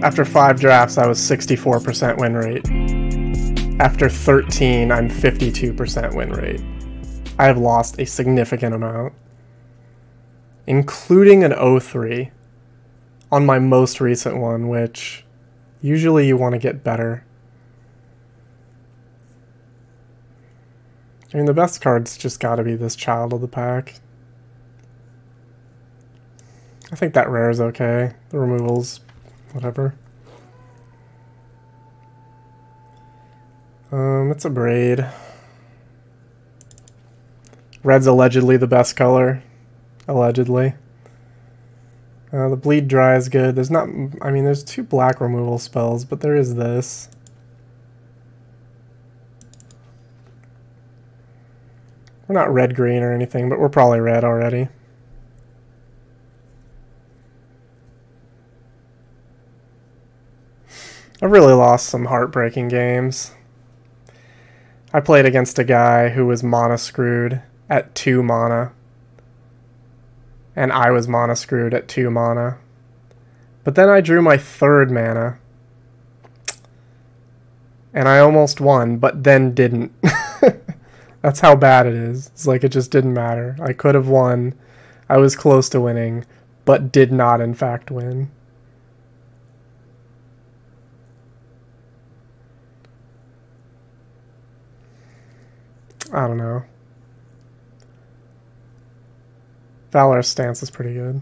After 5 drafts, I was 64% win rate. After 13, I'm 52% win rate. I have lost a significant amount, including an 0-3 on my most recent one, which usually you want to get better. I mean, the best card's just gotta be this Child of the Pack. I think that rare is okay. The removals, whatever. It's a braid. Red's allegedly the best color. Allegedly. The bleed dry is good. There's not, I mean, there's 2 black removal spells, but there is this. We're not red-green or anything, but we're probably red already. I've really lost some heartbreaking games. I played against a guy who was mana screwed at 2 mana. And I was mana screwed at 2 mana. But then I drew my 3rd mana. And I almost won, but then didn't. That's how bad it is. It's like it just didn't matter. I could have won. I was close to winning, but did not in fact win. I don't know. Valor's stance is pretty good.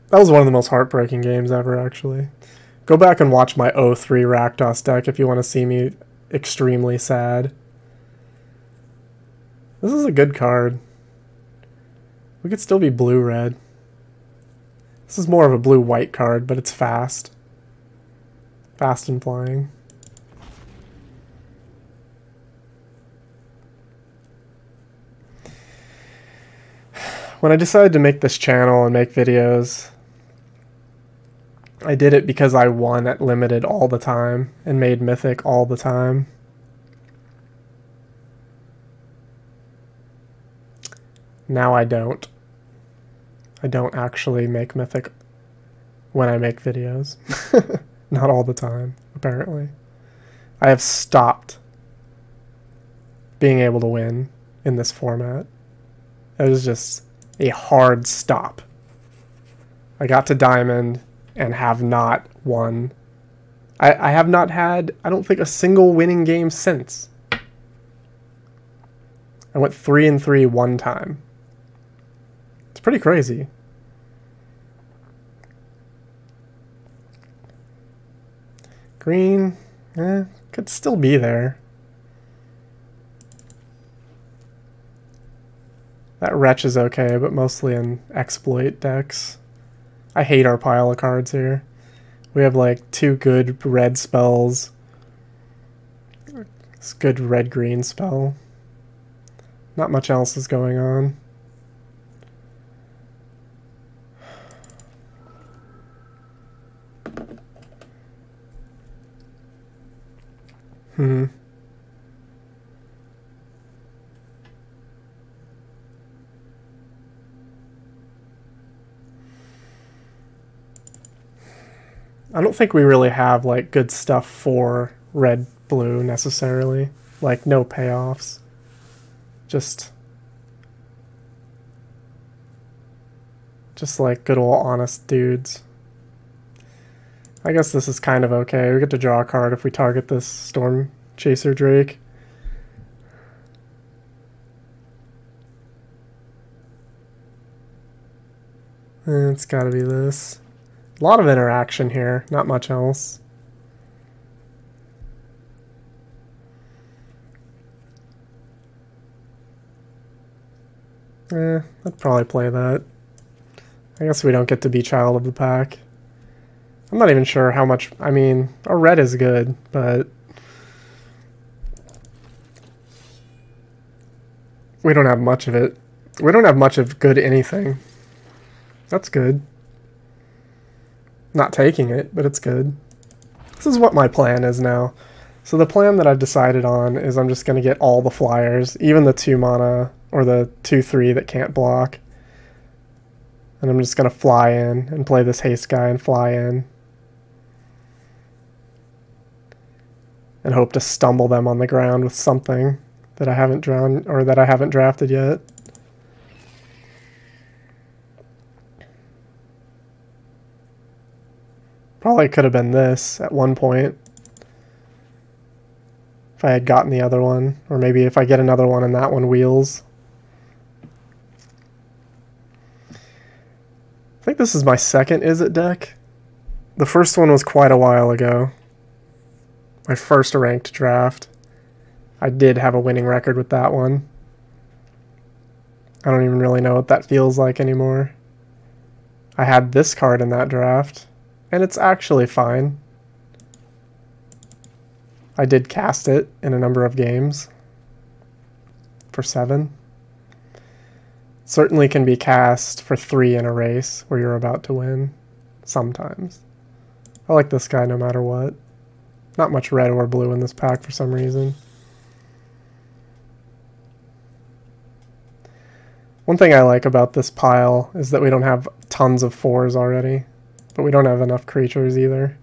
That was one of the most heartbreaking games ever, actually. Go back and watch my 0-3 Rakdos deck if you want to see me extremely sad. This is a good card. We could still be blue-red. This is more of a blue-white card, but it's fast. Fast and flying. When I decided to make this channel and make videos, I did it because I won at Limited all the time and made Mythic all the time. Now I don't. I don't actually make Mythic when I make videos. Not all the time, apparently. I have stopped being able to win in this format. It was just a hard stop. I got to Diamond and have not won. I have not had, I don't think, a single winning game since. I went 3-3 one time. It's pretty crazy. Green, could still be there. That Wretch is okay, but mostly in exploit decks. I hate our pile of cards here. We have like 2 good red spells. This good red-green spell. Not much else is going on. I don't think we really have like good stuff for red-blue necessarily. Like no payoffs. Just like good old honest dudes. I guess this is kind of okay. We get to draw a card if we target this Storm Chaser Drake. It's gotta be this. A lot of interaction here, not much else. I'd probably play that. I guess we don't get to be Child of the Pack. I'm not even sure how much, I mean, our red is good, but we don't have much of it. We don't have much of good anything. That's good. Not taking it, but it's good. This is what my plan is now. So the plan that I've decided on is I'm just going to get all the flyers, even the 2 mana or the 2/3 that can't block. And I'm just going to fly in and play this haste guy and fly in. And hope to stumble them on the ground with something that I haven't drawn or that I haven't drafted yet. Probably could have been this at one point. If I had gotten the other one. Or maybe if I get another one and that one wheels. I think this is my second Is It deck. The first one was quite a while ago. My first ranked draft. I did have a winning record with that one. I don't even really know what that feels like anymore. I had this card in that draft, and it's actually fine. I did cast it in a number of games for 7. Certainly can be cast for 3 in a race where you're about to win, sometimes. I like this guy no matter what. Not much red or blue in this pack for some reason. One thing I like about this pile is that we don't have tons of 4s already, but we don't have enough creatures either.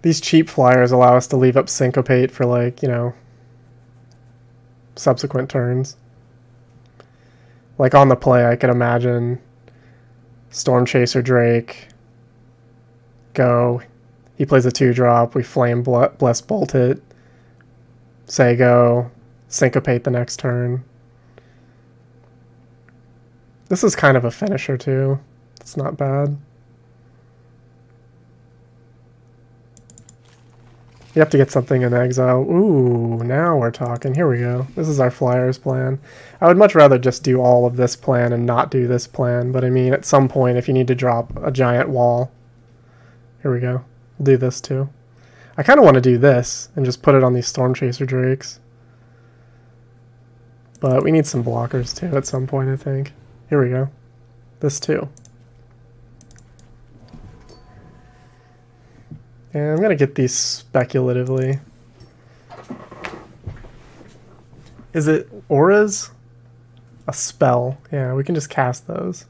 These cheap flyers allow us to leave up Syncopate for, like, you know, subsequent turns. Like on the play, I could imagine Storm Chaser Drake go. He plays a 2-drop. We Flame Bless Bolt it. Say go. Syncopate the next turn. This is kind of a finisher too. It's not bad. You have to get something in exile. Ooh, now we're talking. Here we go. This is our Flyers plan. I would much rather just do all of this plan and not do this plan, but I mean, at some point, if you need to drop a giant wall... Here we go. We'll do this too. I kind of want to do this and just put it on these Storm Chaser Drakes. But we need some blockers too at some point, I think. Here we go. This too. And I'm going to get these speculatively. Is it auras? A spell. Yeah, we can just cast those.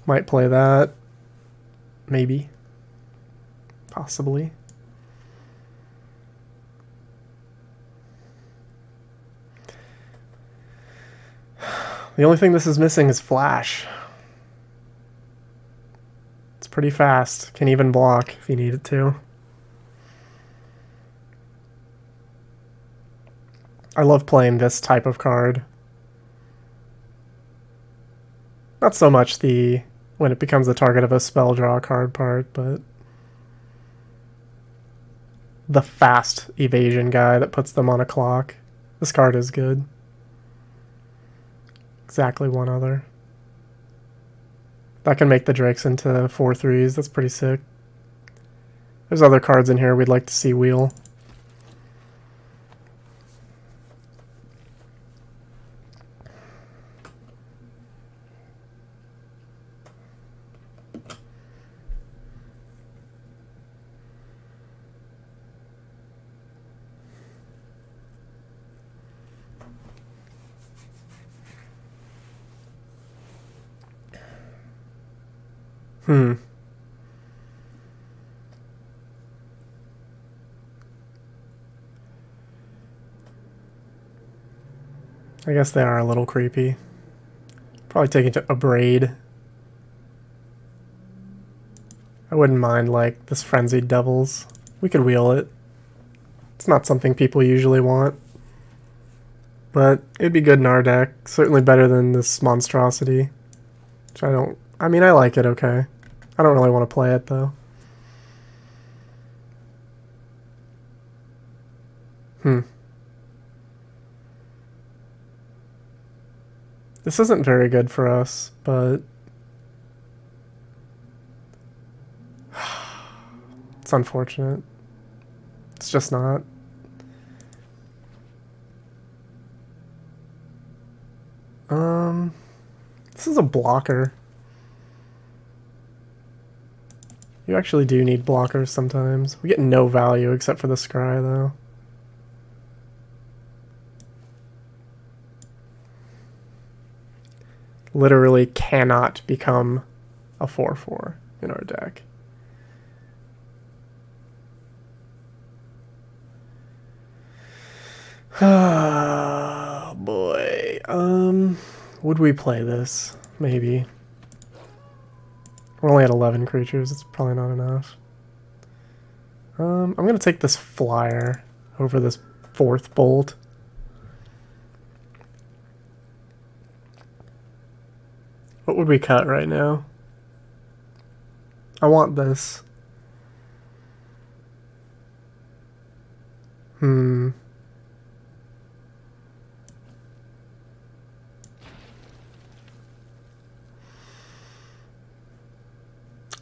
Might play that. Maybe. Possibly. The only thing this is missing is Flash. It's pretty fast. Can even block if you need it to. I love playing this type of card. Not so much the when it becomes the target of a spell draw card part, but the fast evasion guy that puts them on a clock. This card is good. Exactly one other. That can make the Drakes into 4/3s. That's pretty sick. There's other cards in here we'd like to see wheel. I guess they are a little creepy. Probably take it to a braid. I wouldn't mind, like, this Frenzied Devils. We could wheel it. It's not something people usually want. But it'd be good in our deck. Certainly better than this monstrosity. Which I mean, I like it okay. I don't really want to play it, though. This isn't very good for us, but... it's unfortunate. It's just not. This is a blocker. You You actually do need blockers sometimes. We get no value except for the scry, though. Literally cannot become a 4/4 in our deck. Oh boy. Would we play this? Maybe. We're only at 11 creatures. It's probably not enough. I'm gonna take this flyer over this 4th bolt. What would we cut right now? I want this.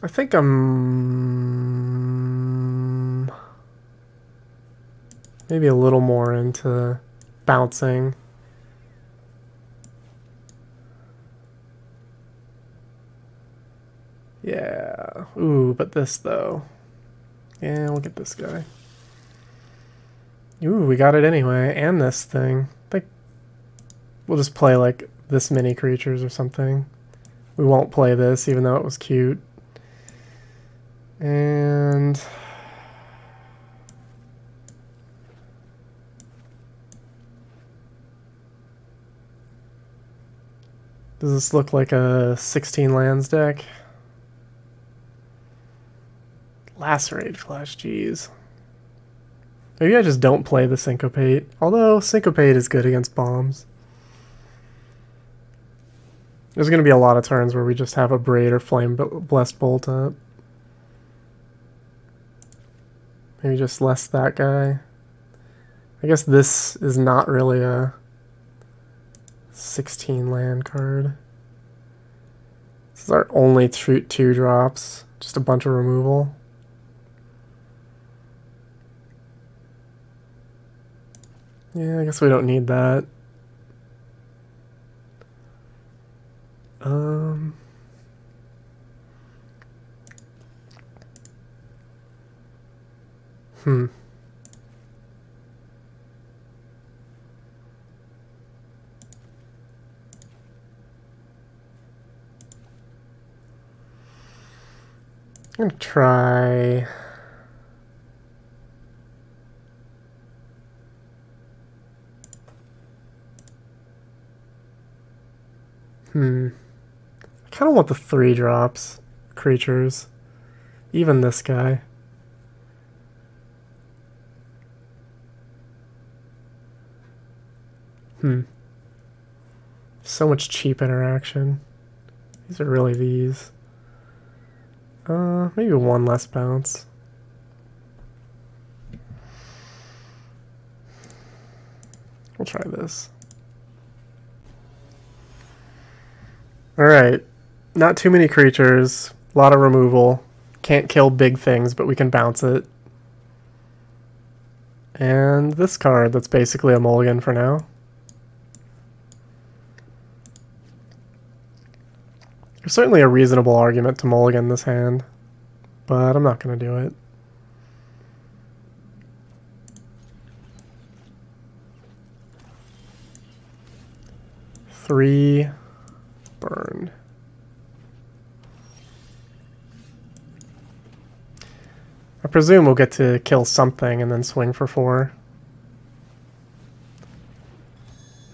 I think I'm maybe a little more into bouncing. Yeah. Ooh, but this though. Yeah, we'll get this guy. Ooh, we got it anyway, and this thing. I think we'll just play like this many creatures or something. We won't play this, even though it was cute. And does this look like a 16 lands deck? Lacerate Flash, geez. Maybe I just don't play the Syncopate. Although Syncopate is good against bombs. There's going to be a lot of turns where we just have a Braid or Flame Blessed Bolt up. Maybe just less that guy. I guess this is not really a 16 land card. This is our only 2 drops. Just a bunch of removal. Yeah, I guess we don't need that. I'm gonna try. I kind of want the 3 drops creatures. Even this guy. So much cheap interaction. These are really these. Maybe 1 less bounce. We'll try this. Alright. Not too many creatures. A lot of removal. Can't kill big things, but we can bounce it. And this card that's basically a mulligan for now. There's certainly a reasonable argument to mulligan this hand, but I'm not going to do it. Three burn. I presume we'll get to kill something and then swing for 4.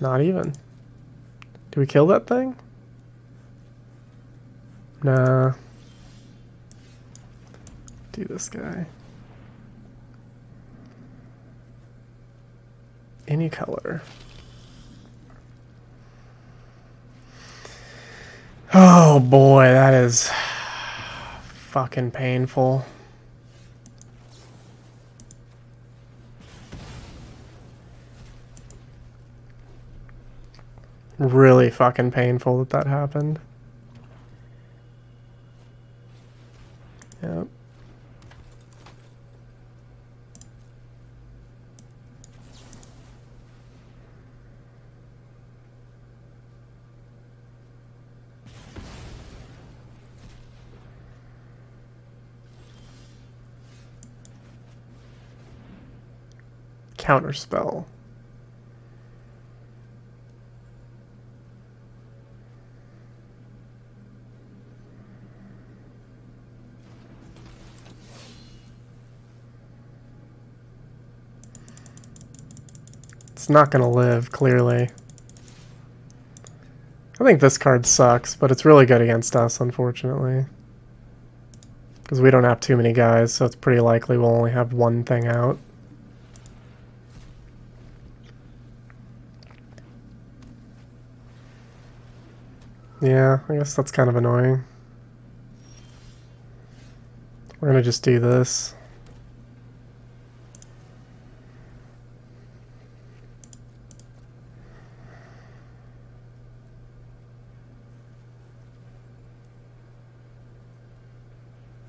Not even. Do we kill that thing? Nah. Do this guy. Any color. Oh boy, that is fucking painful. Really fucking painful that that happened. Yep. Counterspell. It's not going to live, clearly. I think this card sucks, but it's really good against us, unfortunately. Because we don't have too many guys, so it's pretty likely we'll only have one thing out. Yeah, I guess that's kind of annoying. We're going to just do this.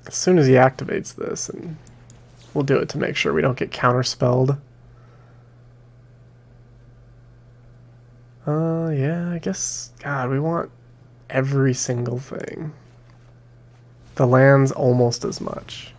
As soon as he activates this, and we'll do it to make sure we don't get counterspelled. Yeah, I guess, God, we want every single thing. The land's almost as much.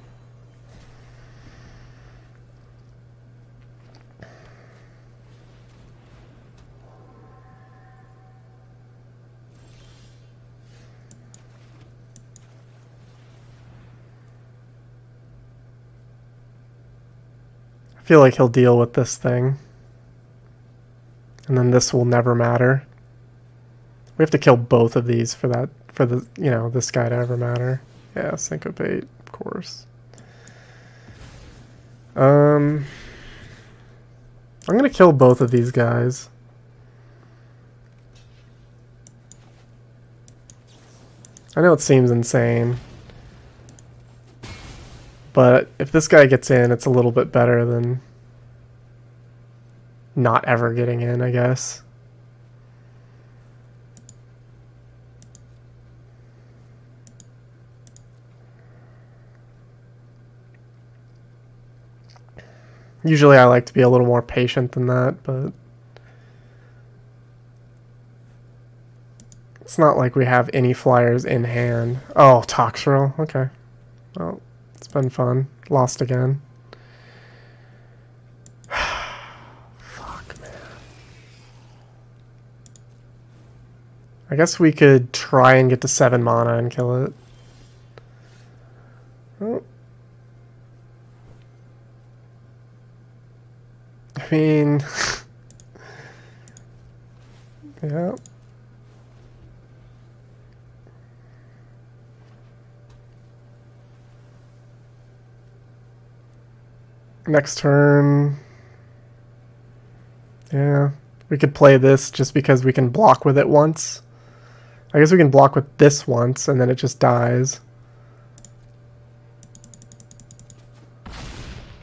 I feel like he'll deal with this thing. And then this will never matter. We have to kill both of these for that, for the, you know, this guy to ever matter. Yeah, syncopate, of course. I'm gonna kill both of these guys. I know it seems insane. But if this guy gets in, it's a little bit better than not ever getting in, I guess. Usually I like to be a little more patient than that, but it's not like we have any flyers in hand. Oh, Toxrill. Okay. Well, it's been fun. Lost again. Fuck, man. I guess we could try and get to 7 mana and kill it. Oh. I mean... yeah. Next turn... yeah. We could play this just because we can block with it once. I guess we can block with this once and then it just dies.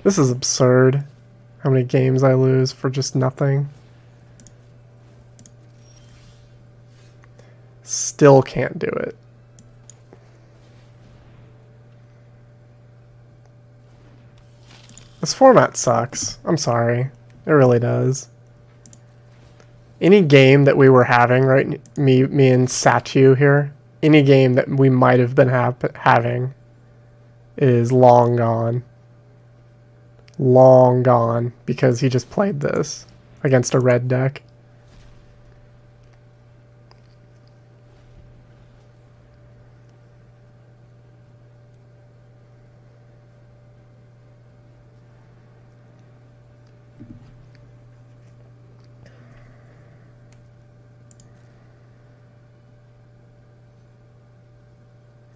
This is absurd. How many games I lose for just nothing. Still can't do it. This format sucks. I'm sorry. It really does. Any game that we were having, right? Me and Satu here. Any game that we might have been having is long gone. Long gone because he just played this against a red deck.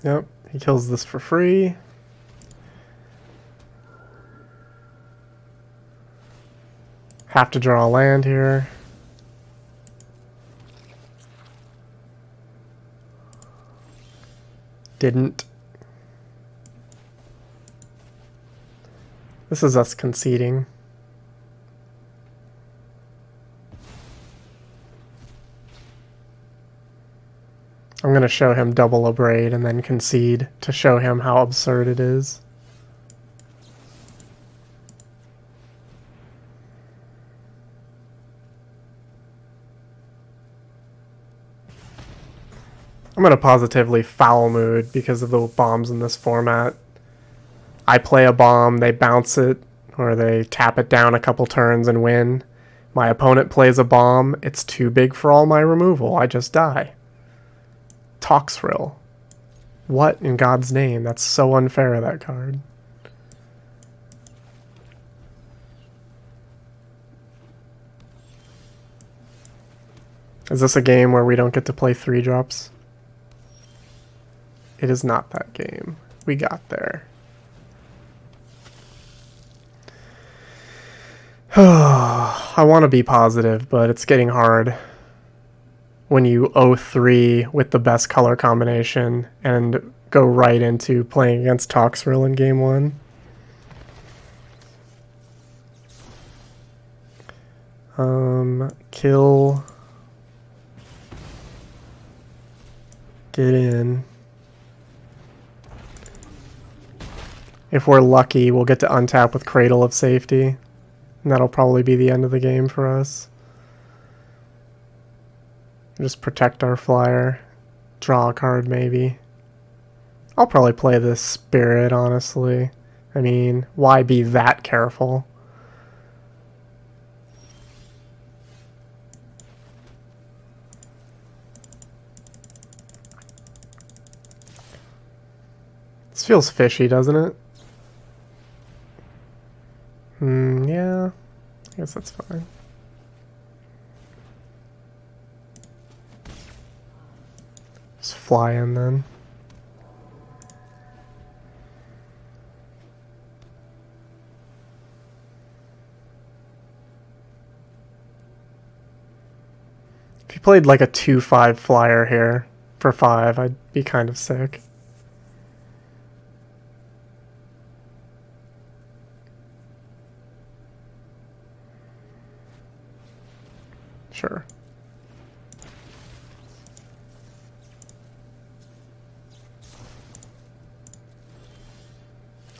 Yep, he kills this for free. Have to draw a land here. Didn't. This is us conceding. I'm going to show him double abrade and then concede to show him how absurd it is. I'm in a positively foul mood because of the bombs in this format. I play a bomb, they bounce it, or they tap it down a couple turns and win. My opponent plays a bomb. It's too big for all my removal. I just die. Toxrill. What in God's name? That's so unfair, that card. Is this a game where we don't get to play 3-drops? It is not that game. We got there. I want to be positive, but it's getting hard when you 0-3 with the best color combination and go right into playing against Toxrill in game 1. Kill. Gettin. If we're lucky, we'll get to untap with Cradle of Safety. And that'll probably be the end of the game for us. Just protect our flyer. Draw a card, maybe. I'll probably play this Spirit, honestly. I mean, why be that careful? This feels fishy, doesn't it? Yeah. I guess that's fine. Just fly in then. If you played like a 2/5 flyer here for 5, I'd be kind of sick. Sure.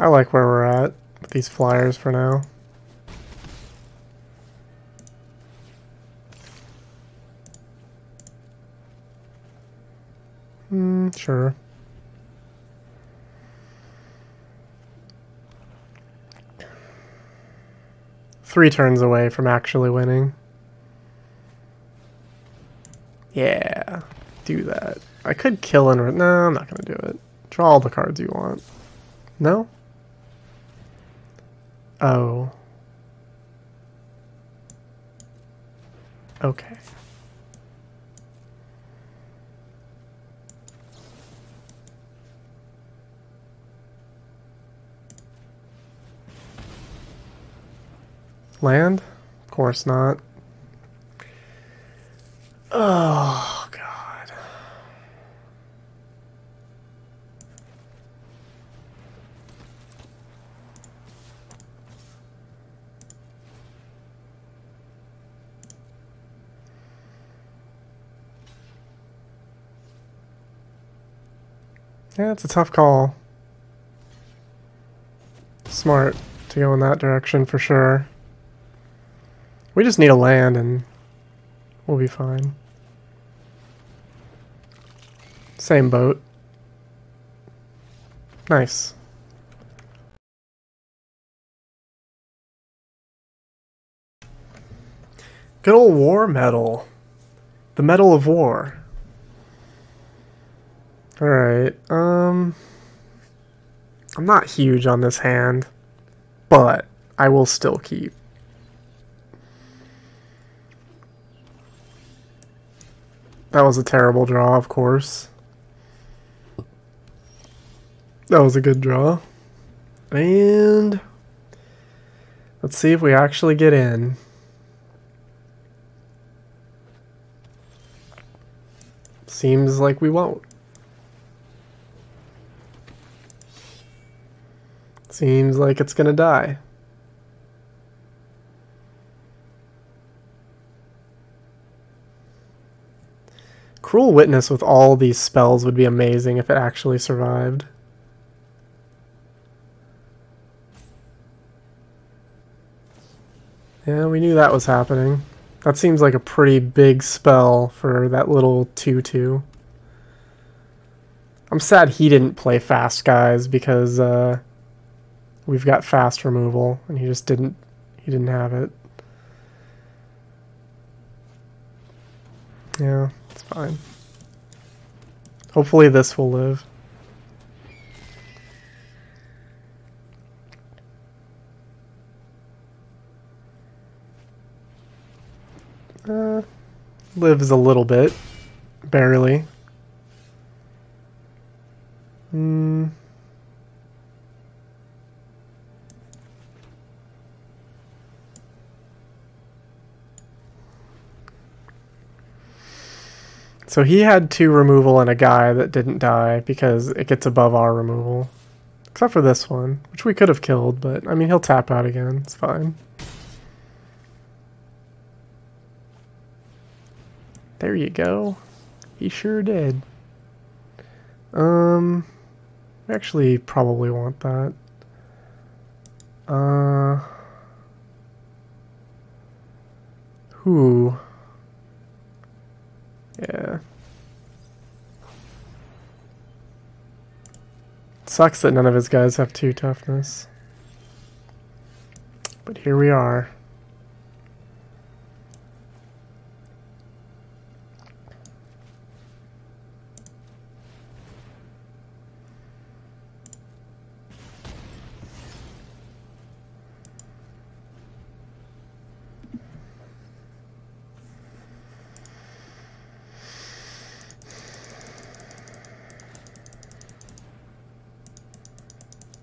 I like where we're at with these flyers for now. Sure. Three turns away from actually winning. Yeah, do that. I could kill and... No, I'm not going to do it. Draw all the cards you want. No? Oh. Okay. Land? Of course not. Oh, God. Yeah, it's a tough call. Smart to go in that direction for sure. We just need a land and we'll be fine. Same boat. Nice. Good old war medal. The Medal of War. Alright, I'm not huge on this hand, but I will still keep. That was a terrible draw, of course. That was a good draw. And let's see if we actually get in. Seems like we won't. Seems like it's gonna die. Cruel Witness with all these spells would be amazing if it actually survived. Yeah, we knew that was happening. That seems like a pretty big spell for that little 2/2. I'm sad he didn't play Fast Guys because We've got fast removal, and he didn't have it. Yeah, it's fine. Hopefully this will live. Lives a little bit. Barely. So he had 2 removal and a guy that didn't die because it gets above our removal. Except for this one, which we could have killed, but I mean, he'll tap out again. It's fine. There you go. He sure did. We actually probably want that. Who? Yeah. Sucks that none of his guys have 2 toughness. But here we are.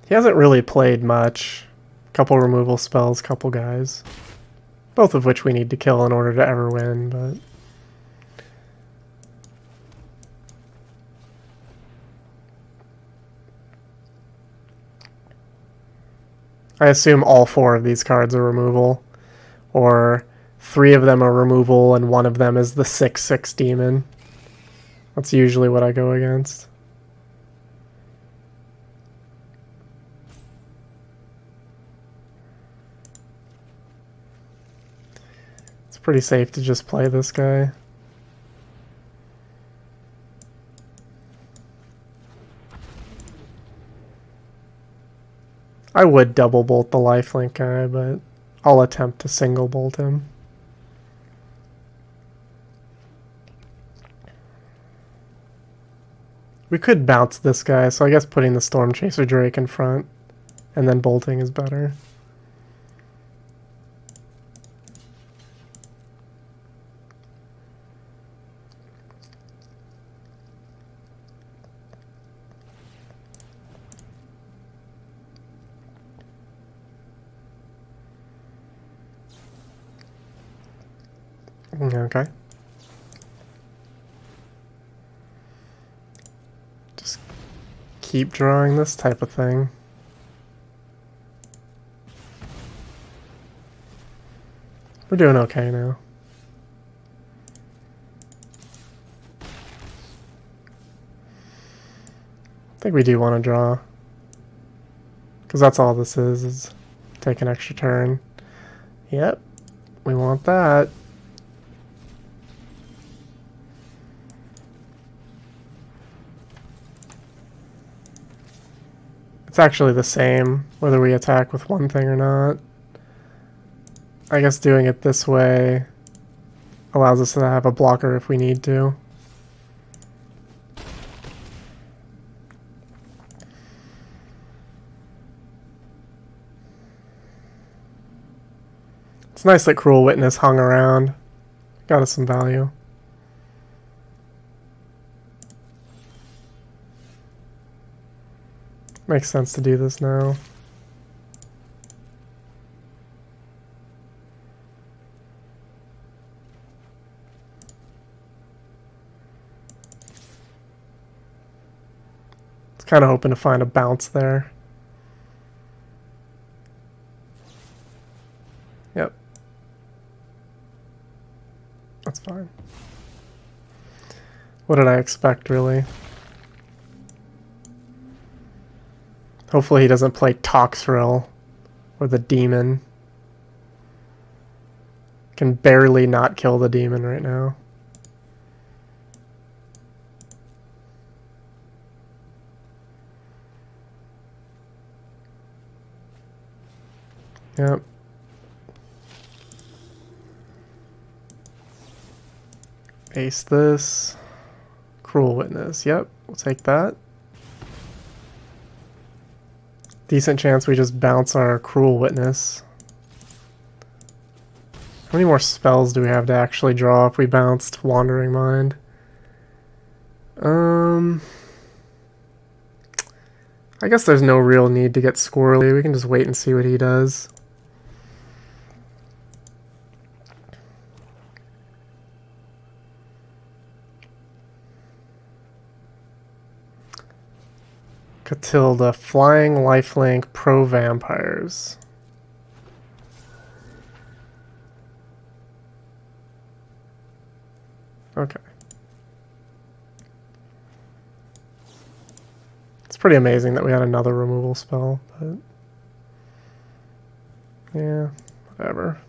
He hasn't really played much. Couple removal spells, couple guys. Both of which we need to kill in order to ever win, but... I assume all 4 of these cards are removal. Or 3 of them are removal and 1 of them is the 6/6 demon. That's usually what I go against. Pretty safe to just play this guy. I would double bolt the lifelink guy, but I'll attempt to single bolt him. We could bounce this guy, so I guess putting the Storm Chaser Drake in front and then bolting is better. Okay. Just keep drawing this type of thing. We're doing okay now. I think we do want to draw. Because that's all this is take an extra turn. Yep, we want that. It's actually the same, whether we attack with one thing or not. I guess doing it this way allows us to have a blocker if we need to. It's nice that Cruel Witness hung around. Got us some value. Makes sense to do this now. It's kind of hoping to find a bounce there. Yep. That's fine. What did I expect, really? Hopefully he doesn't play Toxrill or the demon. Can barely not kill the demon right now. Yep. Ace this. Cruel Witness. Yep, we'll take that. Decent chance we just bounce our Cruel Witness. How many more spells do we have to actually draw if we bounced Wandering Mind? I guess there's no real need to get squirrely. We can just wait and see what he does. Catilda, Flying Lifelink, Pro Vampires. Okay. It's pretty amazing that we had another removal spell, but yeah, whatever.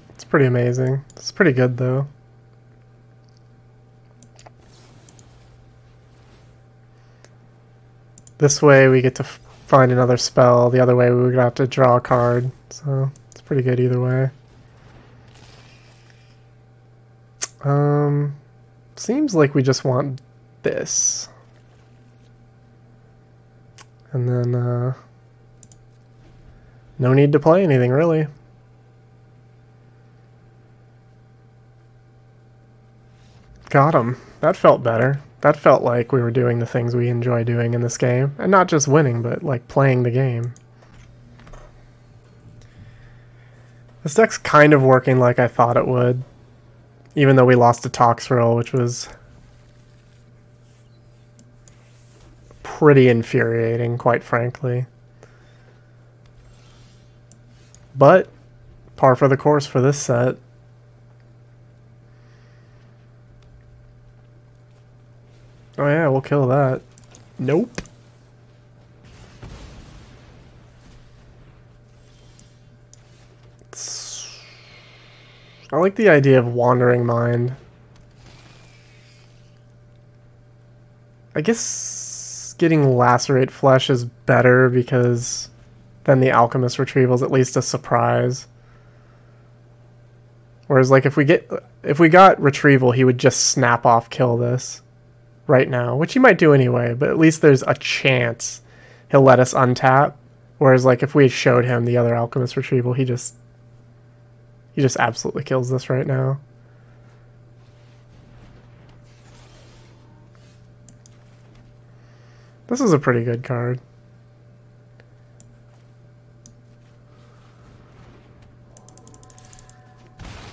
It's pretty amazing. It's pretty good though. This way we get to find another spell. The other way we would have to draw a card. So it's pretty good either way. Seems like we just want this. And then no need to play anything really. Got him. That felt better. That felt like we were doing the things we enjoy doing in this game. And not just winning, but like playing the game. This deck's kind of working like I thought it would. Even though we lost to Toxrill, which was pretty infuriating, quite frankly. But par for the course for this set. Oh yeah, we'll kill that. Nope. I like the idea of Wandering Mind. I guess getting Lacerate Flesh is better because then the Alchemist Retrieval is at least a surprise. Whereas like if we got Retrieval, he would just snap off kill this right now, which he might do anyway, but at least there's a chance he'll let us untap. Whereas like if we showed him the other Alchemist Retrieval, he just absolutely kills this right now. This is a pretty good card.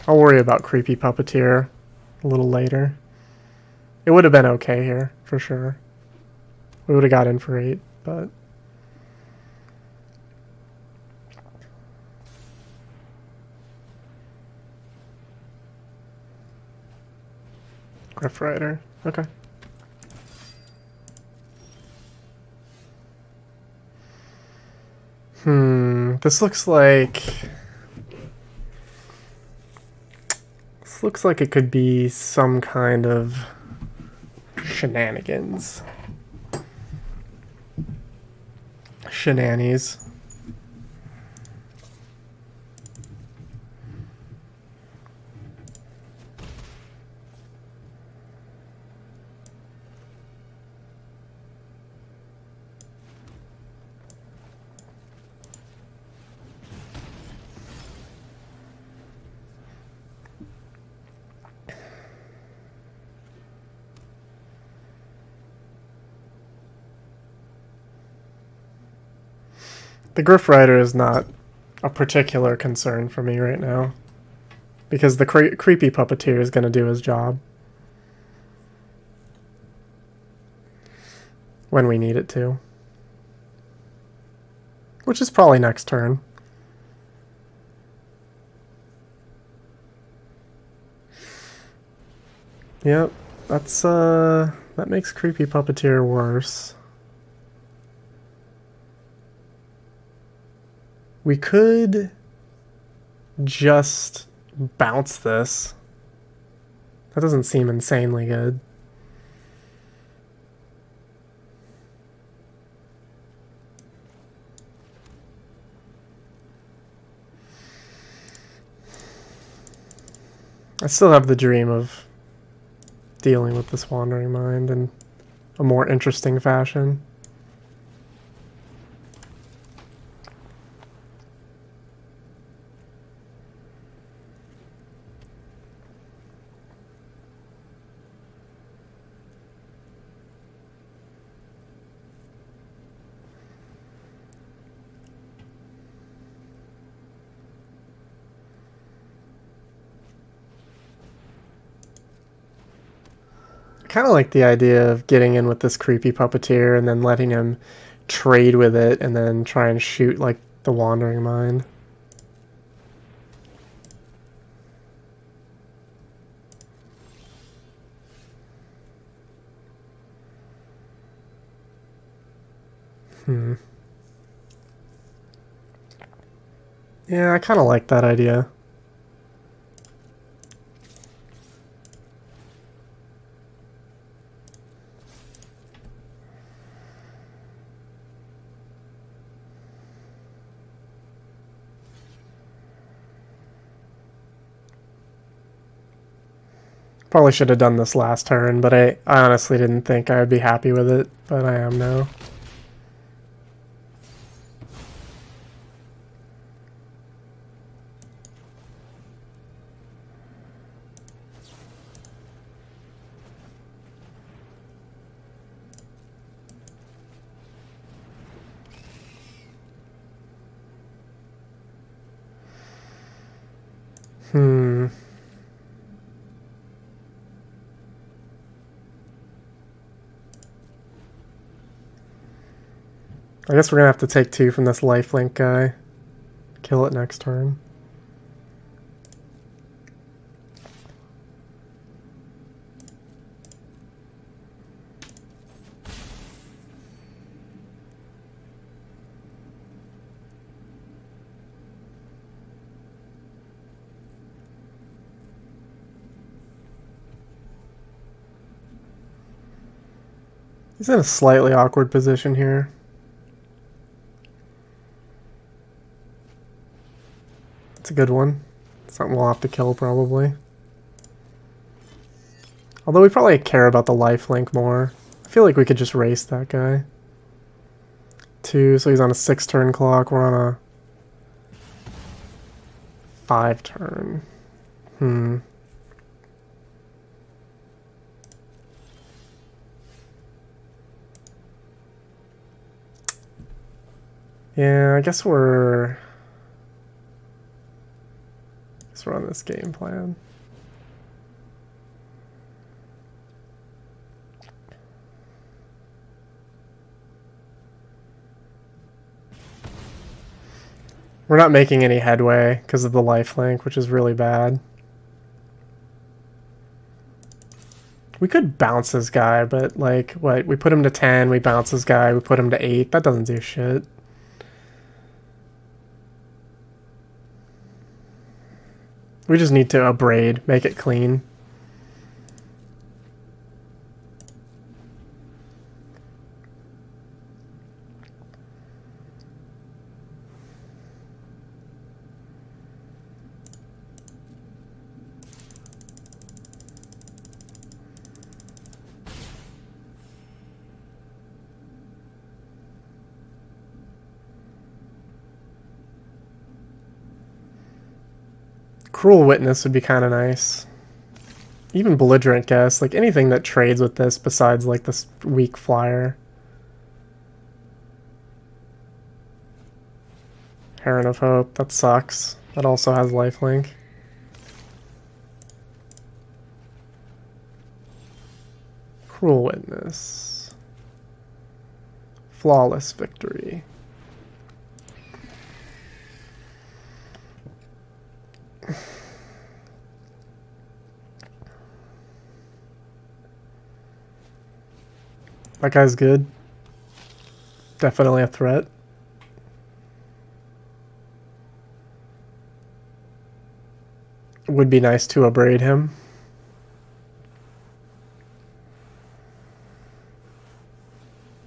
I'll worry about Creepy Puppeteer a little later. It would have been okay here, for sure. We would have got in for 8, but... Griff Rider. Okay. This looks like... This looks like it could be some kind of shenanigans. Shenanies. The Griff Rider is not a particular concern for me right now, because the Creepy Puppeteer is going to do his job when we need it to, which is probably next turn. Yep, that makes Creepy Puppeteer worse. We could just bounce this. That doesn't seem insanely good. I still have the dream of dealing with this Wandering Mind in a more interesting fashion. Kind of like the idea of getting in with this creepy puppeteer and then letting him trade with it and then try and shoot like the Wandering Mind. Yeah, I kind of like that idea. Probably should have done this last turn, but I honestly didn't think I would be happy with it, but I am now. I guess we're gonna have to take 2 from this lifelink guy. Kill it next turn. He's in a slightly awkward position here. It's a good one. Something we'll have to kill, probably. Although we probably care about the lifelink more. I feel like we could just race that guy. 2, so he's on a 6-turn clock. We're on a 5-turn. Yeah, I guess we're on this game plan. We're not making any headway because of the lifelink, which is really bad. We could bounce this guy, but like, what? We put him to 10, we bounce this guy, we put him to 8. That doesn't do shit. We just need to abrade, make it clean. Cruel Witness would be kind of nice. Even Belligerent Guess, like anything that trades with this besides like this weak flyer. Heron of Hope, that sucks. That also has lifelink. Cruel Witness. Flawless Victory. That guy's good. Definitely a threat. would be nice to abrade him.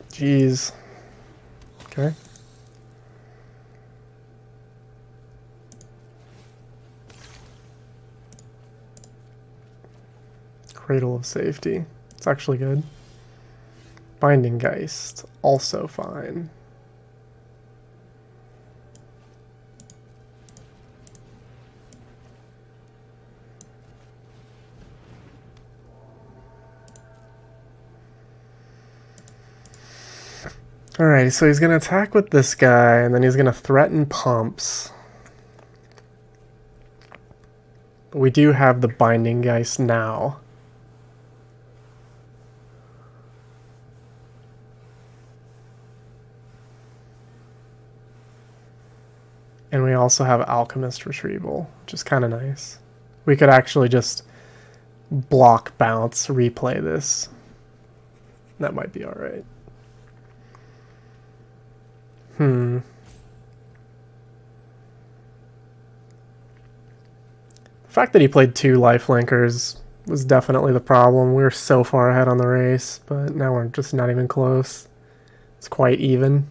Jeez. Okay. Cradle of Safety. It's actually good. Binding Geist. Also fine. Alright, so he's going to attack with this guy, and then he's going to threaten pumps. But we do have the Binding Geist now. And we also have Alchemist Retrieval, which is kind of nice. We could actually just block, bounce, replay this. That might be alright. The fact that he played 2 lifelinkers was definitely the problem. We were so far ahead on the race, but now we're just not even close. It's quite even.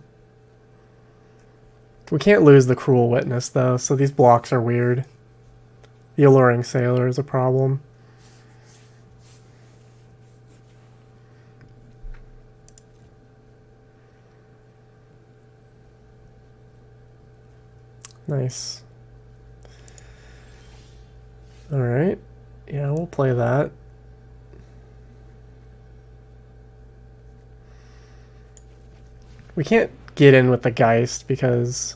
We can't lose the Cruel Witness, though, so these blocks are weird. The Alluring Sailor is a problem. Nice. Alright. Yeah, we'll play that. We can't get in with the Geist because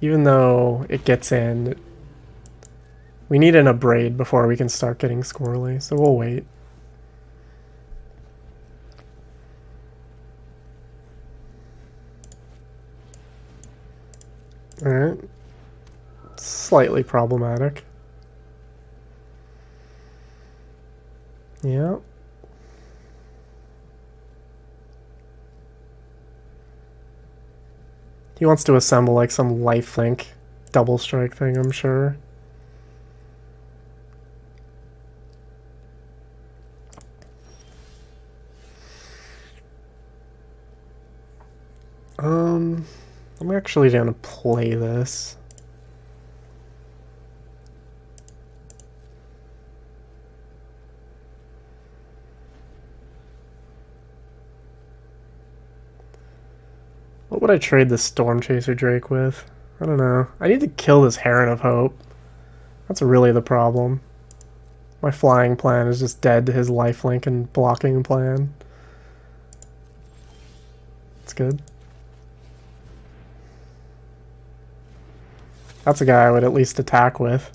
even though it gets in, we need an Abrade before we can start getting squirrely, so we'll wait. Alright. Slightly problematic. Yeah. He wants to assemble like some lifelink double strike thing, I'm sure. I'm actually gonna play this. What would I trade the Storm Chaser Drake with? I don't know. I need to kill this Heron of Hope. That's really the problem. My flying plan is just dead to his lifelink and blocking plan. It's good. That's a guy I would at least attack with.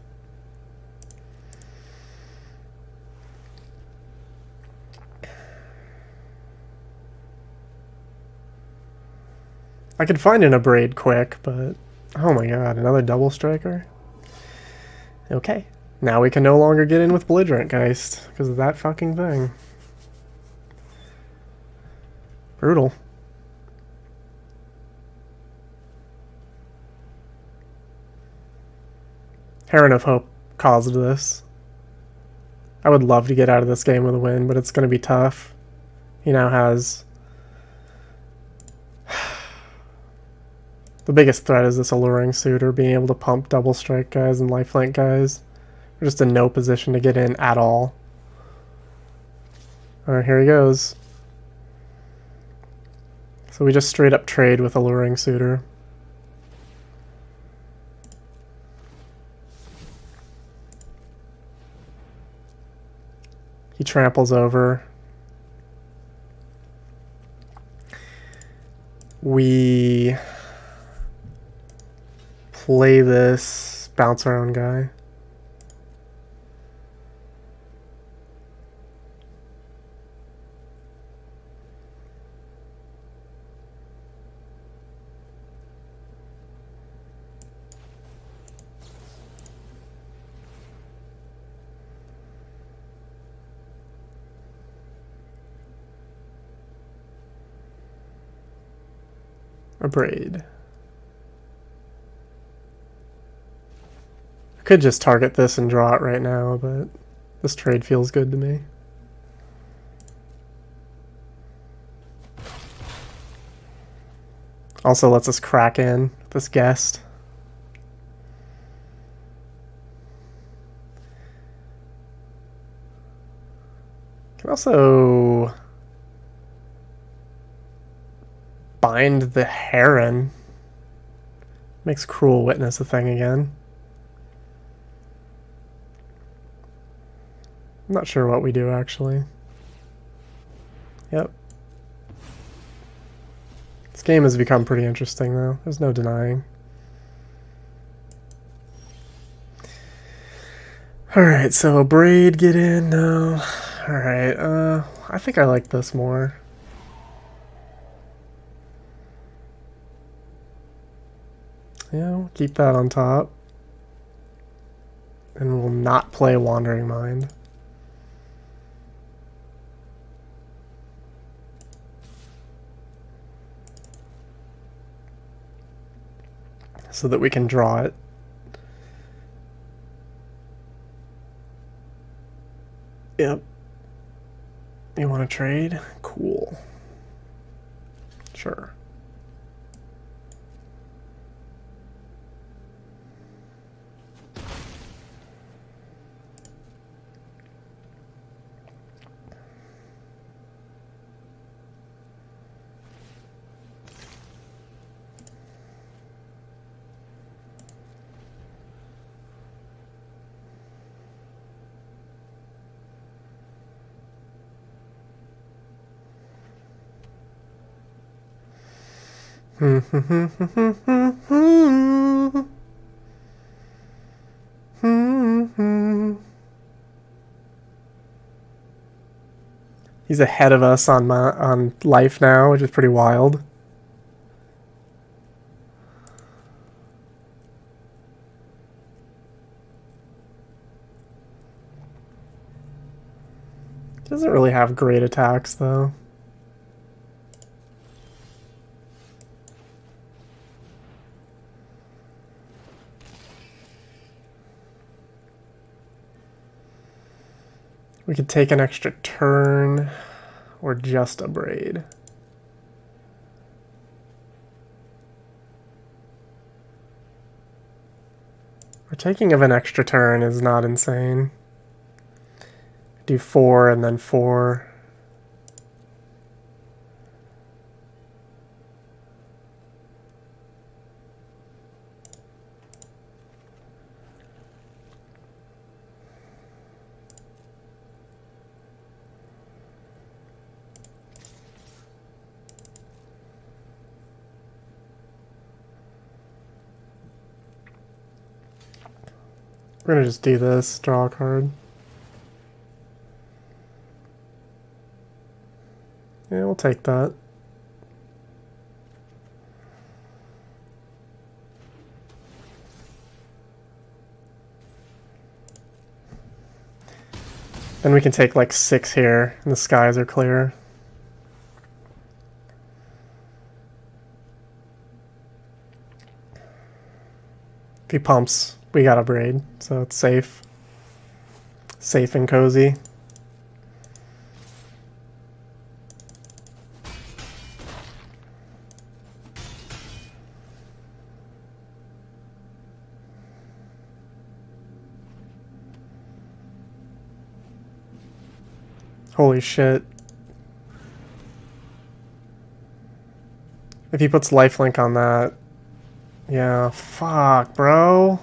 I could find an Abrade quick, but oh my god, another double striker? Okay, now we can no longer get in with Belligerent Geist because of that fucking thing. Brutal. Heron of Hope caused this. I would love to get out of this game with a win, but it's going to be tough. He now has... The biggest threat is this Alluring Suitor, being able to pump double strike guys and lifelink guys. We're just in no position to get in at all. Alright, here he goes. So we just straight up trade with Alluring Suitor. He tramples over. We play this, bounce our own guy. Abrade. I could just target this and draw it right now, but this trade feels good to me. Also lets us crack in this guest. Can also bind the Heron. Makes Cruel Witness a thing again. I'm not sure what we do actually. Yep. This game has become pretty interesting though. There's no denying. Alright, so a braid, get in, no. Alright, I think I like this more. Yeah, we'll keep that on top. And we'll not play Wandering Mind. So that we can draw it. Yep. You want to trade? Cool. Sure. He's ahead of us on life now, which is pretty wild. He doesn't really have great attacks though. We could take an extra turn, or just a braid. Or taking of an extra turn is not insane. Do 4 and then 4. We're gonna just do this, draw a card. Yeah, we'll take that. Then we can take like 6 here, and the skies are clear. If he pumps, we got a braid, so it's safe. Safe and cozy. Holy shit. If he puts lifelink on that, yeah, fuck, bro.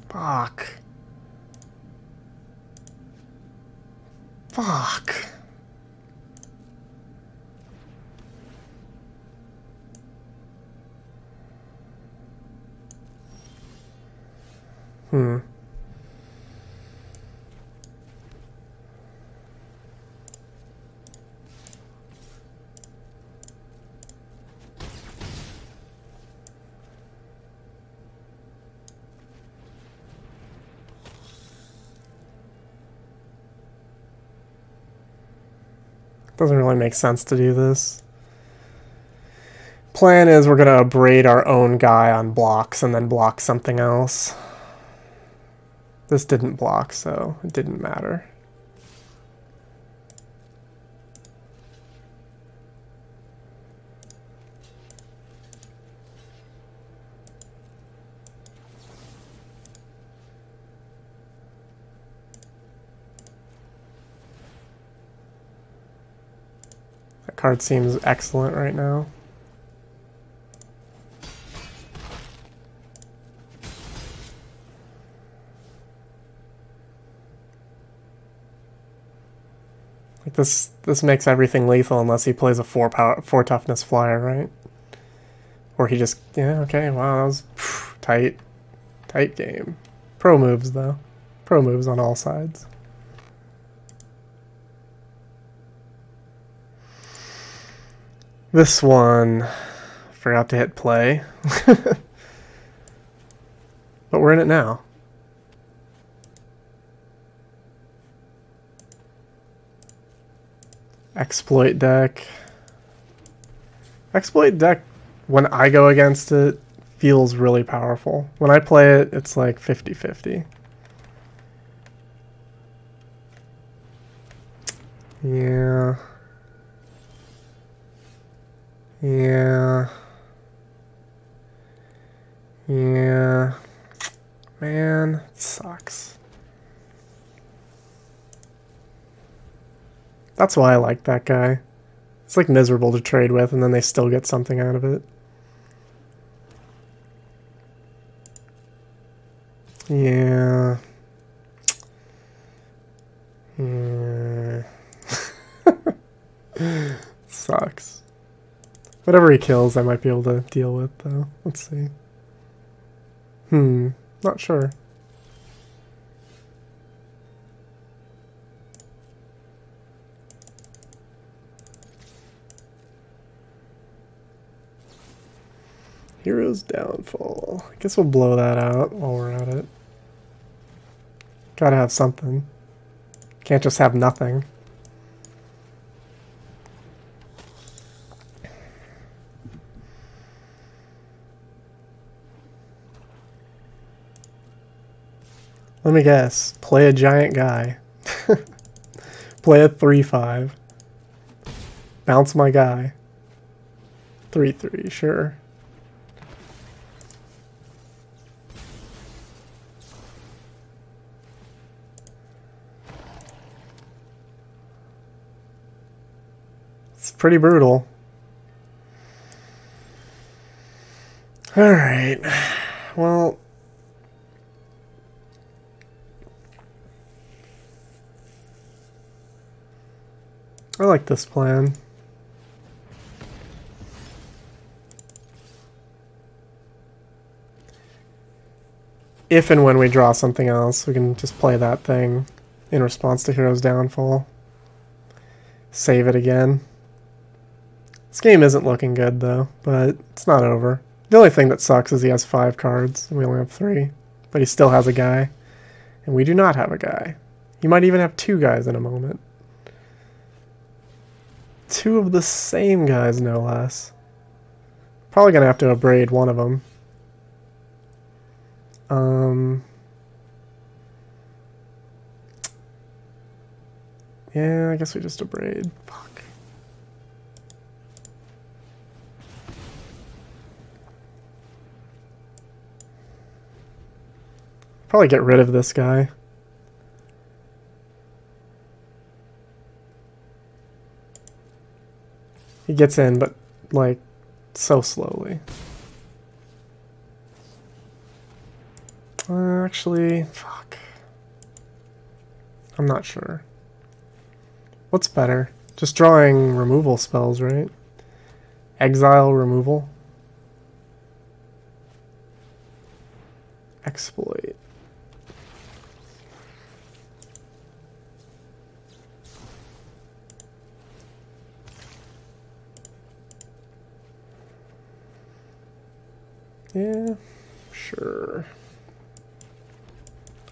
Fuck. Fuck. Doesn't really make sense to do this. Plan is we're gonna braid our own guy on blocks and then block something else. This didn't block, so it didn't matter. That card seems excellent right now. Like this makes everything lethal unless he plays a 4 toughness flyer, right? Or he just, yeah, okay, wow, that was tight game. Pro moves though. Pro moves on all sides. This one, forgot to hit play. But we're in it now. Exploit deck. Exploit deck, when I go against it, feels really powerful. When I play it, it's like 50-50. Yeah. Yeah. Yeah. Man, it sucks. That's why I like that guy. It's like miserable to trade with, and then they still get something out of it. Yeah. Yeah. Sucks. Whatever he kills, I might be able to deal with, though. Let's see. Not sure. Hero's Downfall. I guess we'll blow that out while we're at it. Gotta have something. Can't just have nothing. Let me guess. Play a giant guy. Play a 3/5. Bounce my guy. 3/3, sure. It's pretty brutal. Alright. Well, I like this plan. If and when we draw something else, we can just play that thing in response to Hero's Downfall. Save it again. This game isn't looking good, though, but it's not over. The only thing that sucks is he has 5 cards, and we only have 3. But he still has a guy, and we do not have a guy. He might even have 2 guys in a moment. 2 of the same guys, no less. Probably gonna have to abrade one of them. Yeah, I guess we just abrade. Fuck. Probably get rid of this guy. He gets in, but, like, so slowly. Actually, fuck. I'm not sure. What's better? Just drawing removal spells, right? Exile removal. Exploit. Yeah, sure.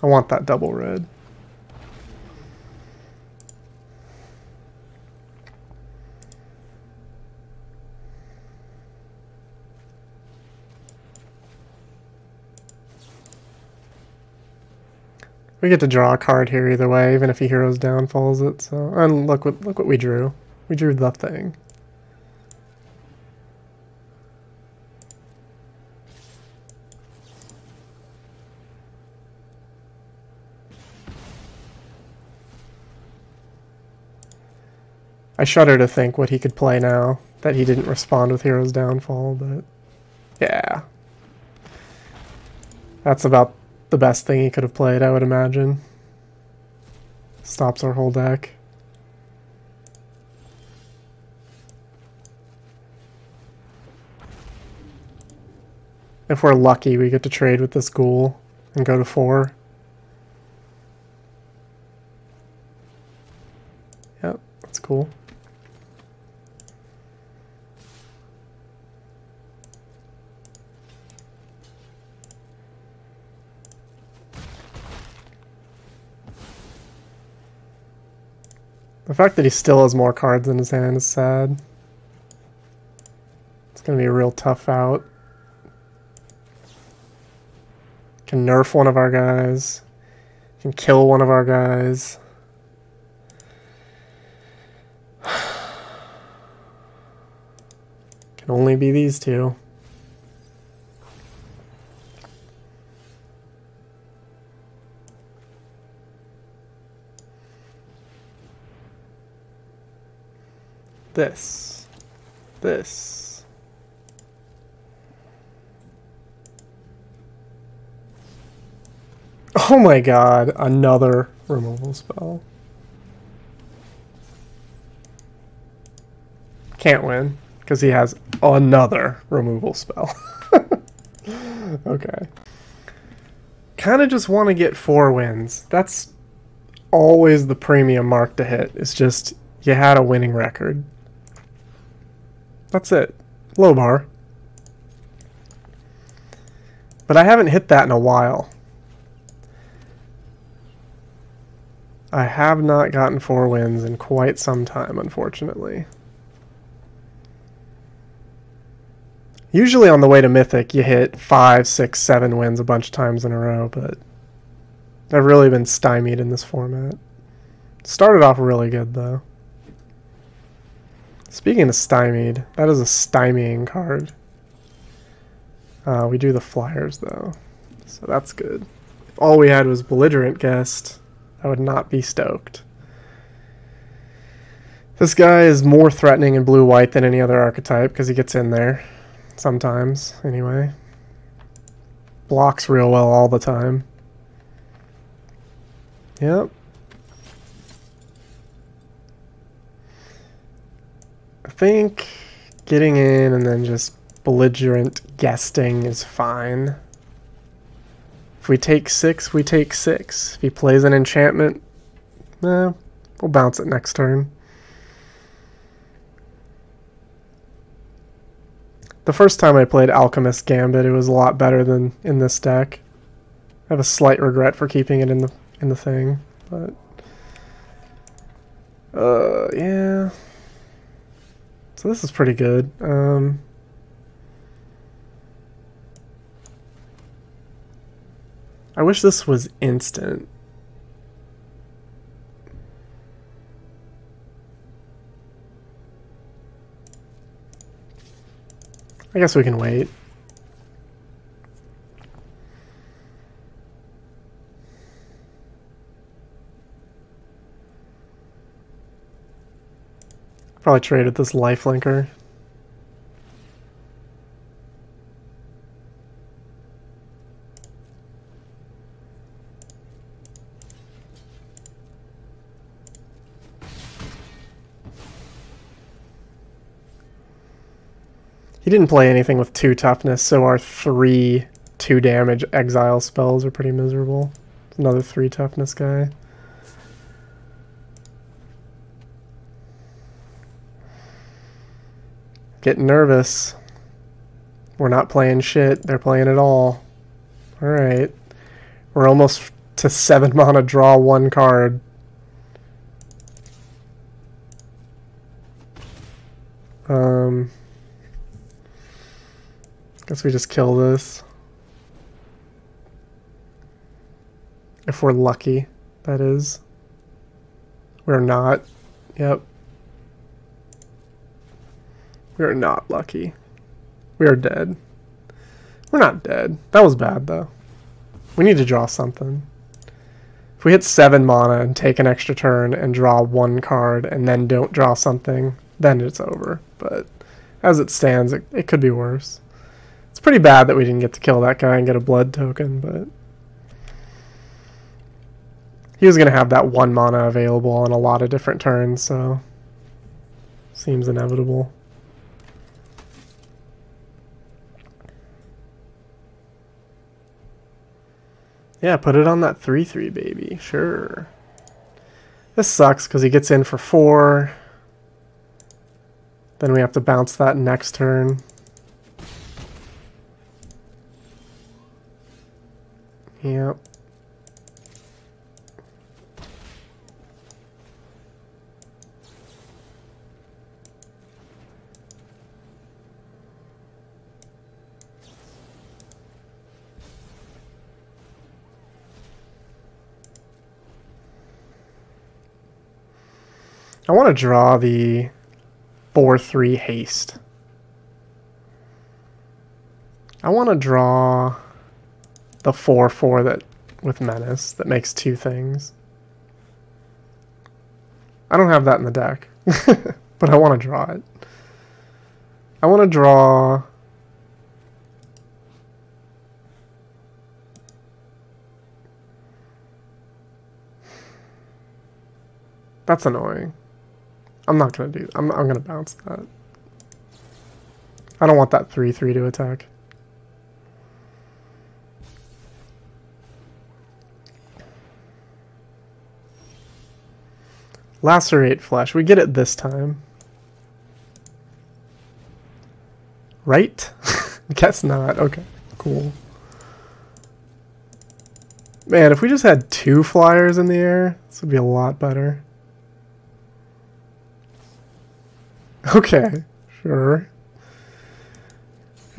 I want that double red. We get to draw a card here either way, even if he Hero's Downfalls it. So, and look what we drew. We drew the thing. I shudder to think what he could play now that he didn't respond with Hero's Downfall, but yeah. That's about the best thing he could have played, I would imagine. Stops our whole deck. If we're lucky, we get to trade with this ghoul and go to 4. Yep, that's cool. The fact that he still has more cards in his hand is sad. It's going to be a real tough out. Can nerf one of our guys. Can kill one of our guys. Can only be these two. This. Oh my god, another removal spell. Can't win, because he has another removal spell. Okay. Kind of just want to get 4 wins. That's always the premium mark to hit. It's just, you had a winning record. That's it. Low bar. But I haven't hit that in a while. I have not gotten 4 wins in quite some time, unfortunately. Usually on the way to Mythic, you hit 5, 6, 7 wins a bunch of times in a row, but I've really been stymied in this format. Started off really good, though. Speaking of stymied, that is a stymieing card. We do the flyers, though, so that's good. If all we had was Belligerent Guest, I would not be stoked. This guy is more threatening in blue-white than any other archetype, because he gets in there. Sometimes, anyway. Blocks real well all the time. Yep. I think getting in and then just belligerent guesting is fine. If we take 6, we take 6. If he plays an enchantment, we'll bounce it next turn. The first time I played Alchemist Gambit, it was a lot better than in this deck. I have a slight regret for keeping it in the thing, but yeah. So this is pretty good. I wish this was instant. I guess we can wait. Probably traded this lifelinker. He didn't play anything with 2 toughness, so our 3 2 damage exile spells are pretty miserable. Another 3 toughness guy. Getting nervous. We're not playing shit. They're playing it all. Alright. We're almost to 7 mana, draw 1 card. Guess we just kill this. If we're lucky, that is. We're not. Yep. We are not lucky. We are dead. We're not dead. That was bad, though. We need to draw something. If we hit 7 mana and take an extra turn and draw 1 card and then don't draw something, then it's over. But as it stands, it could be worse. It's pretty bad that we didn't get to kill that guy and get a blood token, but he was going to have that 1 mana available on a lot of different turns, so seems inevitable. Yeah, put it on that 3/3, baby. Sure. This sucks because he gets in for 4. Then we have to bounce that next turn. Yep. I want to draw the 4/3 haste. I want to draw the 4/4 that with menace that makes 2 things. I don't have that in the deck, but I want to draw it. I want to draw that's annoying. I'm not going to do that. I'm going to bounce that. I don't want that 3/3 to attack. Lacerate flesh. We get it this time. Right? Guess not. Okay, cool. Man, if we just had 2 flyers in the air, this would be a lot better. Okay, sure.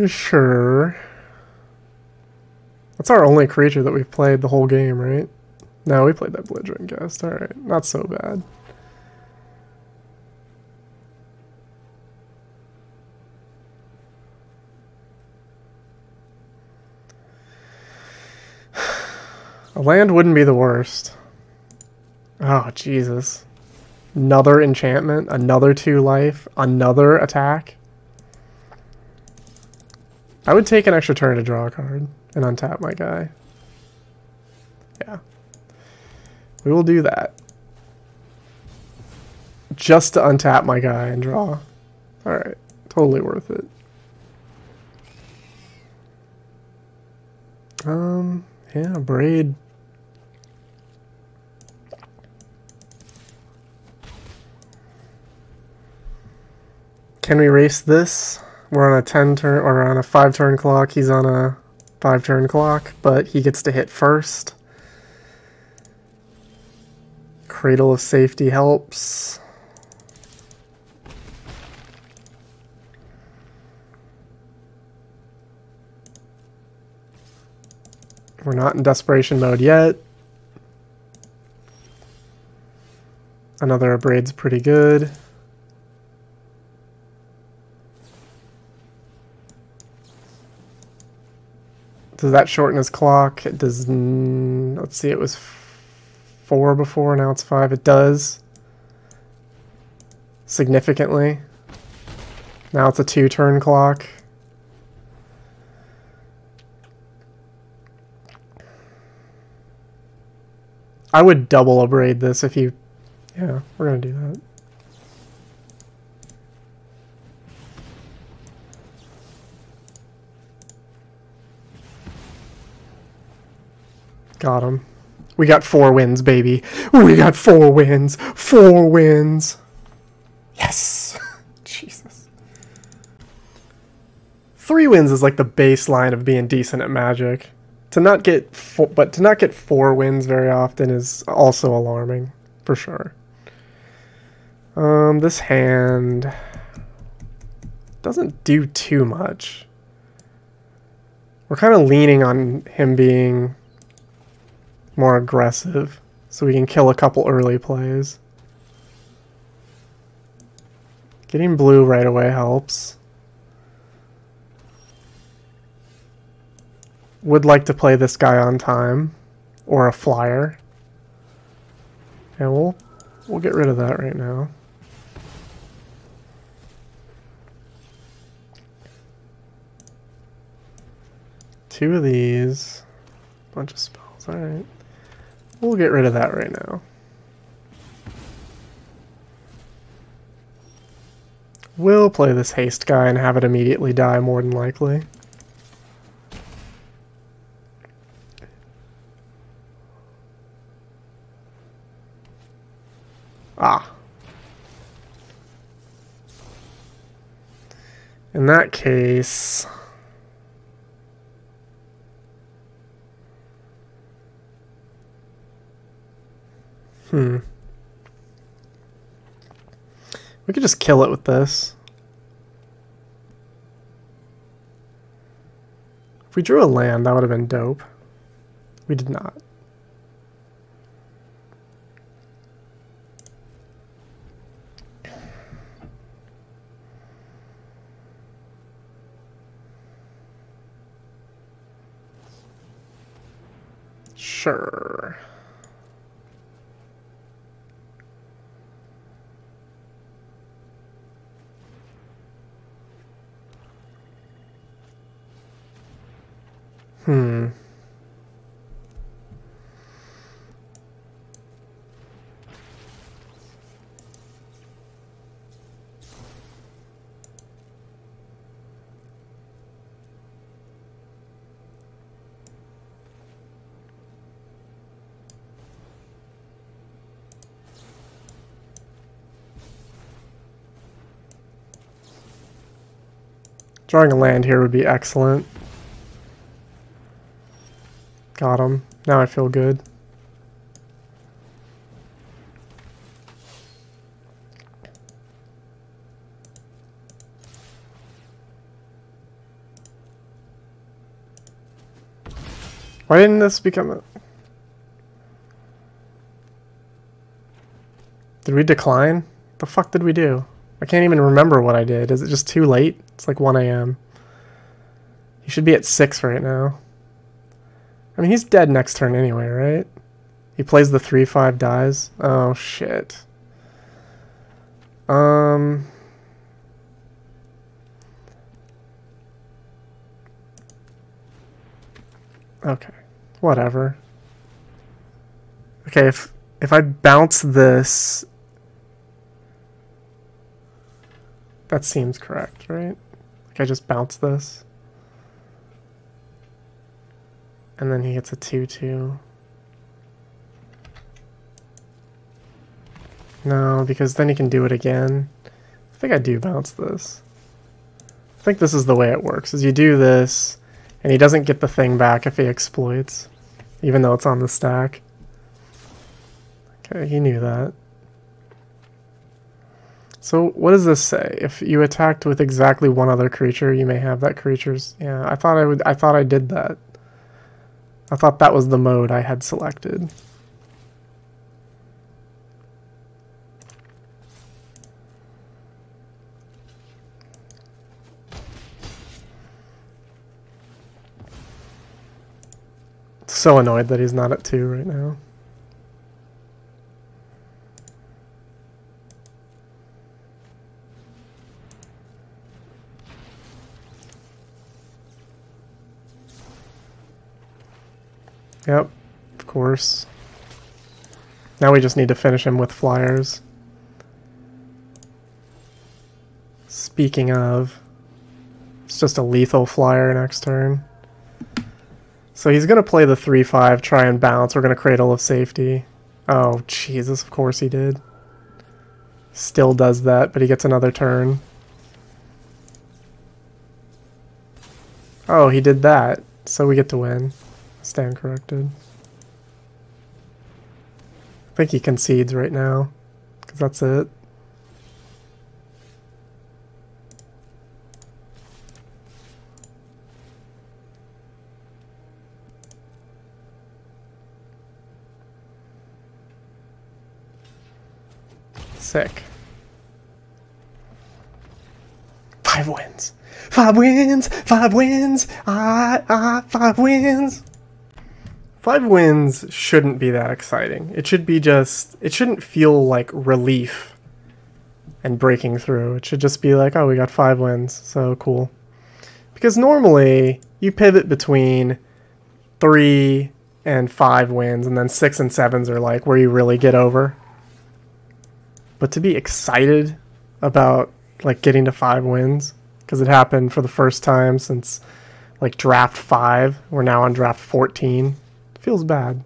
Sure. That's our only creature that we've played the whole game, right? No, we played that belligerent guest. Alright, not so bad. A land wouldn't be the worst. Oh, Jesus. Another enchantment, another 2 life, another attack. I would take an extra turn to draw a card and untap my guy. Yeah. We will do that. Just to untap my guy and draw. Alright. Totally worth it. Yeah, Braid. Can we race this? We're on a 10 turn or on a 5 turn clock. He's on a 5 turn clock, but he gets to hit first. Cradle of Safety helps. We're not in desperation mode yet. Another Abraid's pretty good. Does that shorten his clock? It does. Let's see, it was 4 before, now it's 5. It does. Significantly. Now it's a 2-turn clock. I would double Abraid this if you... Yeah, we're going to do that. Got him. We got 4 wins, baby. We got 4 wins. 4 wins. Yes. Jesus. 3 wins is like the baseline of being decent at Magic. To not get 4 wins very often is also alarming, for sure. This hand doesn't do too much. We're kind of leaning on him being more aggressive, so we can kill a couple early plays. Getting blue right away helps. Would like to play this guy on time, or a flyer. And we'll get rid of that right now. Two of these, bunch of spells. All right, we'll get rid of that right now. We'll play this haste guy and have it immediately die more than likely. Ah. In that case... We could just kill it with this. If we drew a land, that would have been dope. We did not. Sure. Drawing a land here would be excellent. Got him. Now I feel good. Why didn't this become a... Did we decline? The fuck did we do? I can't even remember what I did. Is it just too late? It's like 1 a.m. He should be at 6 right now. I mean, he's dead next turn anyway, right? He plays the 3/5 dies. Oh, shit. Okay. Whatever. Okay, if I bounce this... That seems correct, right? Like I just bounce this. And then he gets a 2/2. No, because then he can do it again. I think I do bounce this. I think this is the way it works, is you do this, and he doesn't get the thing back if he exploits, even though it's on the stack. Okay, he knew that. So what does this say? If you attacked with exactly one other creature, you may have that creature's... Yeah, I thought I did that. I thought that was the mode I had selected. So annoyed that he's not at 2 right now. Yep, of course. Now we just need to finish him with flyers. Speaking of, it's just a lethal flyer next turn. So he's going to play the 3/5, try and bounce. We're going to Cradle of Safety. Oh, Jesus, of course he did. Still does that, but he gets another turn. Oh, he did that. So we get to win. Stand corrected. I think he concedes right now, because that's it. Sick. 5 wins. 5 wins. 5 wins. 5 wins. 5 wins shouldn't be that exciting. It should be just... It shouldn't feel like relief and breaking through. It should just be like, oh, we got 5 wins. So cool. Because normally, you pivot between 3 and 5 wins, and then 6 and 7s are like where you really get over. But to be excited about like getting to 5 wins, because it happened for the first time since like draft 5, we're now on draft 14, it feels bad.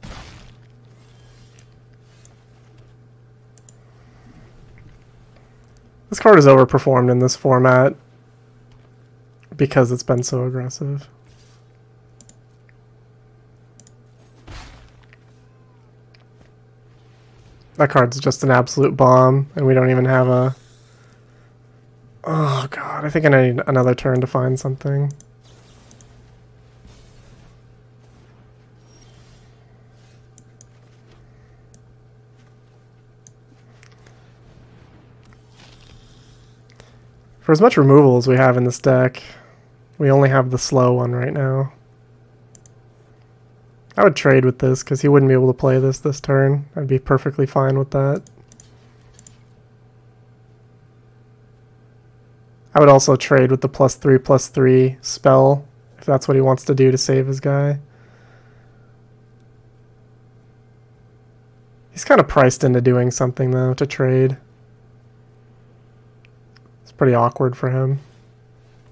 This card is overperformed in this format because it's been so aggressive. That card's just an absolute bomb, and we don't even have a... Oh god, I think I need another turn to find something. For as much removal as we have in this deck, we only have the slow one right now. I would trade with this because he wouldn't be able to play this turn. I'd be perfectly fine with that. I would also trade with the +3/+3 spell if that's what he wants to do to save his guy. He's kind of priced into doing something though to trade. It's pretty awkward for him.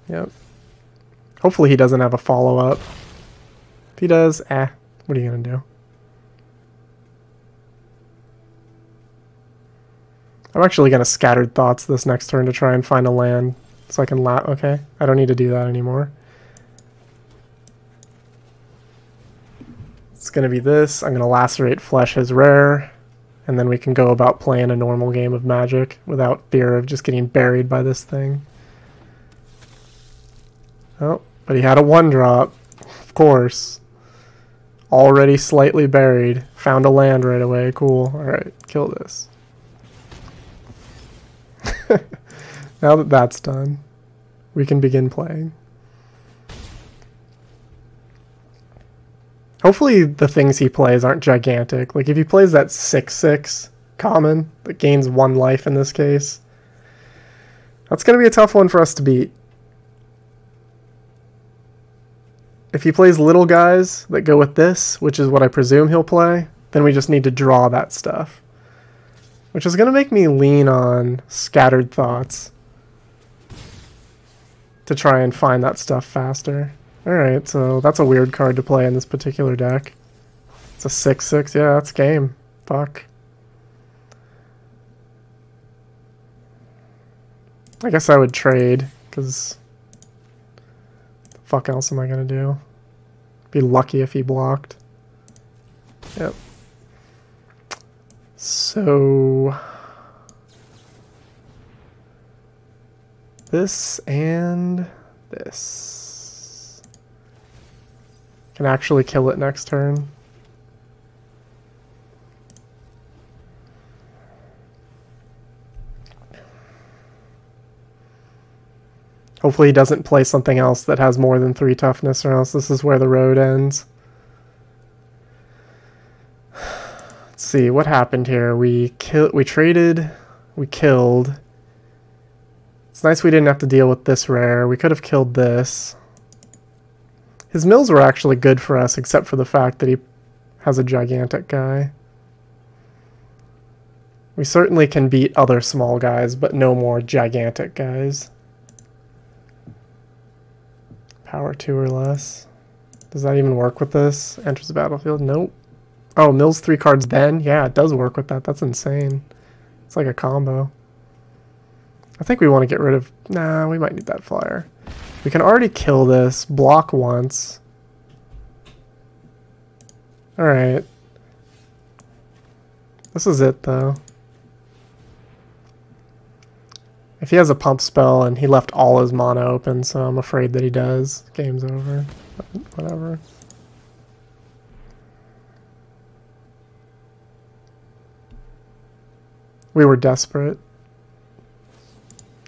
Yep. Hopefully he doesn't have a follow-up. If he does, what are you going to do? I'm actually going to Scattered Thoughts this next turn to try and find a land so I can okay, I don't need to do that anymore. It's going to be this. I'm going to Lacerate Flesh his rare, and then we can go about playing a normal game of Magic without fear of just getting buried by this thing. Oh, but he had a 1-drop, of course. Already slightly buried. Found a land right away. Cool. Alright, kill this. Now that that's done, we can begin playing. Hopefully the things he plays aren't gigantic. Like if he plays that 6/6 common that gains 1 life in this case, that's going to be a tough one for us to beat. If he plays little guys that go with this, which is what I presume he'll play, then we just need to draw that stuff. Which is going to make me lean on Scattered Thoughts to try and find that stuff faster. Alright, so that's a weird card to play in this particular deck. It's a 6/6, yeah, that's game. Fuck. I guess I would trade, because... fuck else am I gonna do? Be lucky if he blocked. Yep. So... this and this. Can actually kill it next turn. Hopefully he doesn't play something else that has more than 3 toughness, or else this is where the road ends. Let's see, what happened here? We traded, we killed. It's nice we didn't have to deal with this rare. We could have killed this. His mills were actually good for us, except for the fact that he has a gigantic guy. We certainly can beat other small guys, but no more gigantic guys. Power 2 or less. Does that even work with this? Enters the battlefield? Nope. Oh, mills 3 cards then? Yeah, it does work with that. That's insane. It's like a combo. I think we want to get rid of... Nah, we might need that flyer. We can already kill this. Block once. Alright. This is it, though. If he has a pump spell and he left all his mana open, so I'm afraid that he does. Game's over. Whatever. We were desperate.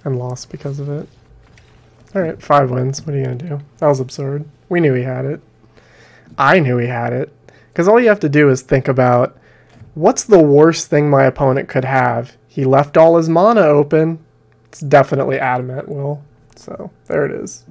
And lost because of it. Alright, 5 wins. What are you going to do? That was absurd. We knew he had it. I knew he had it. Because all you have to do is think about, what's the worst thing my opponent could have? He left all his mana open. It's definitely adamant, Will. So, there it is.